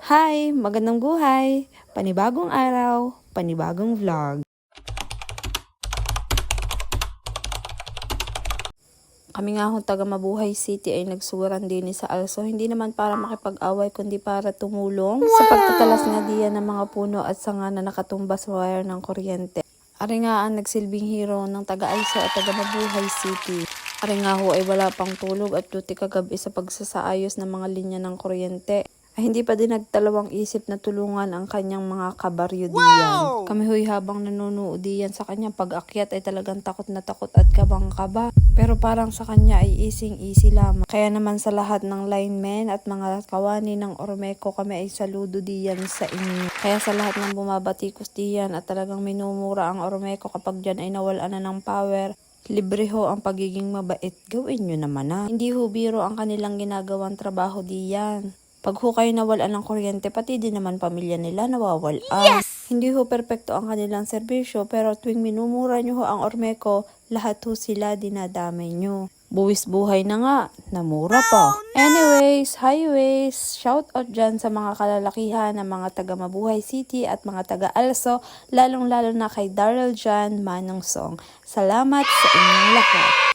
Hi! Magandang buhay! Panibagong araw, panibagong vlog. Kami nga hong taga Mabuhay City ay nagsuwaran din sa Also. Hindi naman para makipag-away kundi para tumulong sa pagtatalas nga diyan ng mga puno at sanga na nakatumba sa wire ng kuryente. Ari nga ang nagsilbing hero ng taga Also at taga Mabuhay City. Ari nga ho ay wala pang tulog at duty kagabi sa pagsasaayos ng mga linya ng kuryente. Ay hindi pa din nagtalawang isip na tulungan ang kanyang mga kabaryo diyan. Kami huy habang nanonood diyan sa kanyang pag-akyat ay talagang takot na takot at kabang-kaba. Pero parang sa kanya ay easy lamang. Kaya naman sa lahat ng linemen at mga kawani ng Ormeco kami ay saludo diyan sa inyo. Kaya sa lahat ng bumabatikos diyan at talagang minumura ang Ormeco kapag diyan ay nawalan na ng power. Libre ho ang pagiging mabait. Gawin nyo naman na. Hindi ho biro ang kanilang ginagawang trabaho diyan. Pag ho kayo nawalan ng kuryente, pati din naman pamilya nila nawawalan. Yes! Hindi ho perpekto ang kanilang serbisyo, pero tuwing minumura nyo ho ang Ormeco, lahat ho sila dinadamay nyo. Buwis buhay na nga, namura pa. Anyways, highways, shout out dyan sa mga kalalakihan ng mga taga Mabuhay City at mga taga Also, lalong-lalo na kay Daryl Jan Manong Song. Salamat sa inyong lahat.